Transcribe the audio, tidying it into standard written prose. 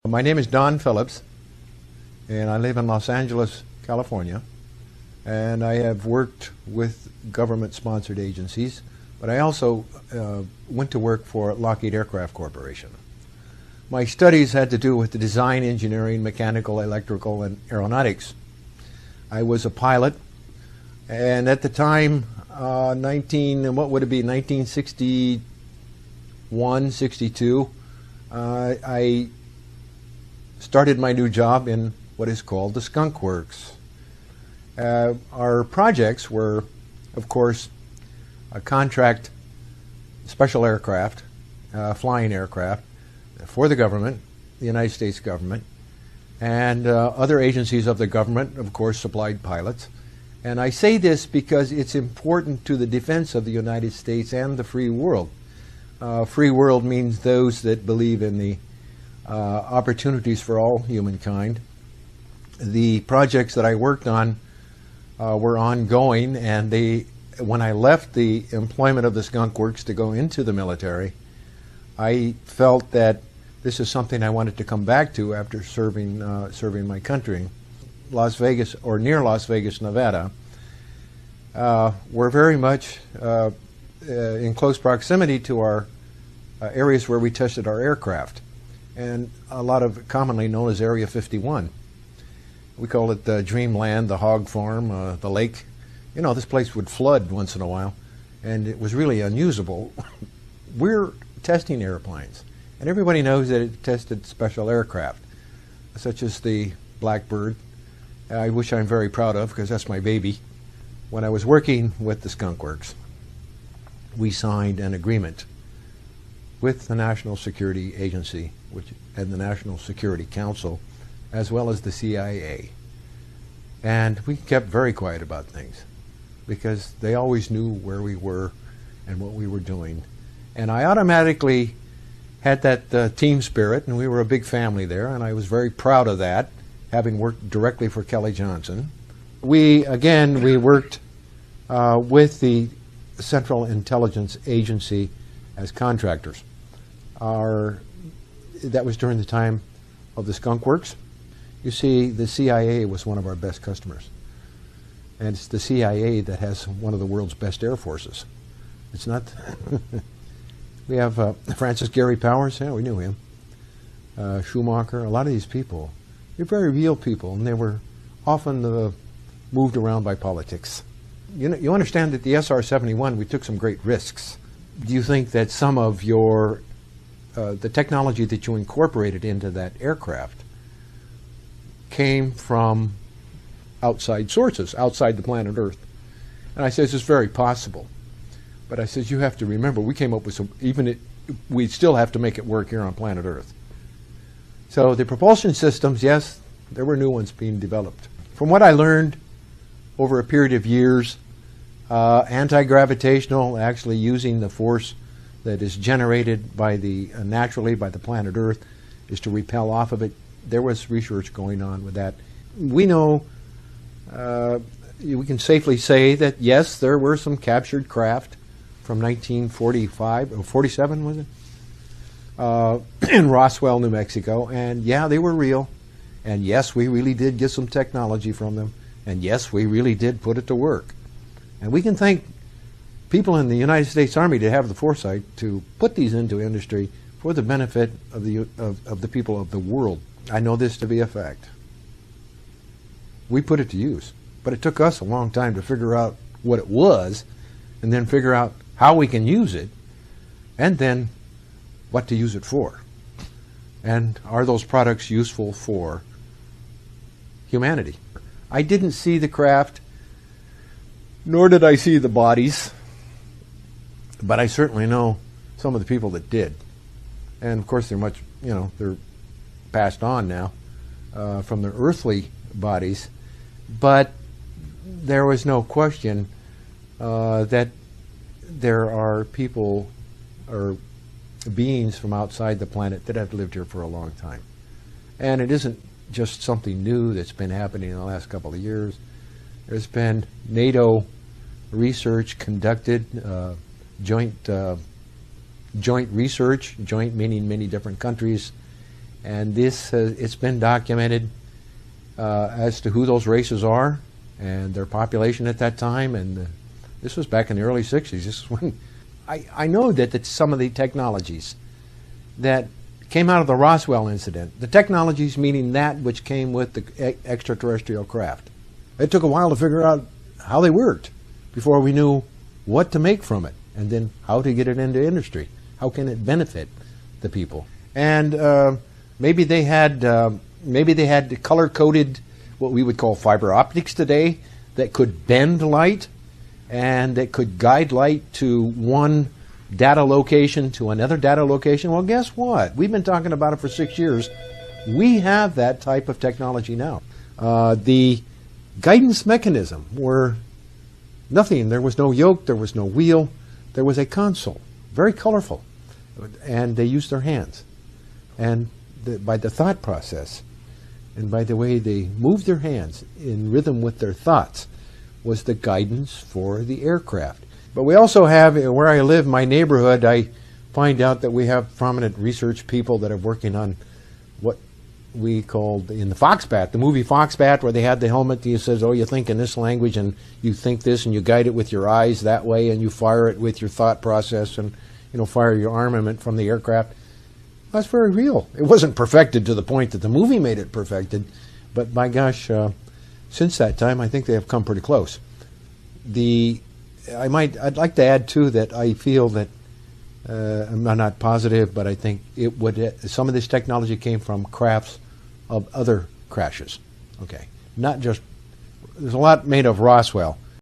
My name is Don Phillips, and I live in Los Angeles, California, and I have worked with government-sponsored agencies, but I also went to work for Lockheed Aircraft Corporation. My studies had to do with the design, engineering, mechanical, electrical, and aeronautics. I was a pilot, and at the time, 1961, 62, I started my new job in what is called the Skunk Works. Our projects were, of course, a contract special aircraft, flying aircraft, for the government, the United States government, and other agencies of the government, of course, supplied pilots. And I say this because it's important to the defense of the United States and the free world. Free world means those that believe in the opportunities for all humankind. The projects that I worked on were ongoing, and when I left the employment of the Skunk Works to go into the military, I felt that this is something I wanted to come back to after serving my country. Las Vegas, or near Las Vegas, Nevada, were very much in close proximity to our areas where we tested our aircraft, and a lot of commonly known as Area 51. We call it the Dreamland, the hog farm, the lake. You know, this place would flood once in a while, and it was really unusable. We're testing airplanes, and everybody knows that it tested special aircraft, such as the Blackbird, which I'm very proud of because that's my baby. When I was working with the Skunk Works, we signed an agreement with the National Security Agency and the National Security Council, as well as the CIA. And we kept very quiet about things because they always knew where we were and what we were doing. And I automatically had that team spirit, and we were a big family there, and I was very proud of that, having worked directly for Kelly Johnson. We worked with the Central Intelligence Agency as contractors. That was during the time of the Skunk Works. You see, the CIA was one of our best customers. And it's the CIA that has one of the world's best air forces. It's not... We have Francis Gary Powers, yeah, we knew him. Schumacher, a lot of these people. They're very real people, and they were often moved around by politics. You understand that the SR-71, we took some great risks. Do you think that some of your the technology that you incorporated into that aircraft came from outside sources, outside the planet Earth? And I says, it's very possible. But I says, you have to remember, we came up with some, we still have to make it work here on planet Earth. So the propulsion systems, yes, there were new ones being developed. From what I learned over a period of years, anti-gravitational, actually using the force that is generated by naturally by the planet Earth, is to repel off of it. There was research going on with that. We know, we can safely say that yes, there were some captured craft from 1945 or 47, was it? In Roswell, New Mexico, and yeah, they were real. And yes, we really did get some technology from them. And yes, we really did put it to work. And we can thank people in the United States Army to have the foresight to put these into industry for the benefit of the people of the world. I know this to be a fact. We put it to use, but it took us a long time to figure out what it was, and then figure out how we can use it, and then what to use it for. And are those products useful for humanity? I didn't see the craft, nor did I see the bodies, but I certainly know some of the people that did. And of course, they're passed on now from their earthly bodies, but there was no question that there are people or beings from outside the planet that have lived here for a long time. And it isn't just something new that's been happening in the last couple of years. There's been NATO research conducted, joint research, joint meaning many different countries, And this, it's been documented as to who those races are and their population at that time. And this was back in the early 60s. This is when I know that some of the technologies that came out of the Roswell incident, the technologies meaning that which came with the extraterrestrial craft. It took a while to figure out how they worked before we knew what to make from it, and then how to get it into industry. How can it benefit the people? And maybe they had color-coded what we would call fiber optics today that could bend light and that could guide light to one data location to another data location. Well, guess what? We've been talking about it for 6 years. We have that type of technology now. The guidance mechanism were nothing. There was no yoke, there was no wheel, there was a console, very colorful, and they used their hands. And by the thought process and by the way they moved their hands in rhythm with their thoughts was the guidance for the aircraft. But we also have, where I live, my neighborhood, I find out that we have prominent research people that are working on what we called in the Foxbat, the movie Foxbat, where they had the helmet that says, oh, you think in this language and you think this and you guide it with your eyes that way and you fire it with your thought process and, you know, fire your armament from the aircraft. That's very real. It wasn't perfected to the point that the movie made it perfected, but by gosh, since that time, I think they have come pretty close. I'd like to add too that I feel that I'm not positive, but I think it would. Some of this technology came from crafts of other crashes. Okay, not just. There's a lot made of Roswell,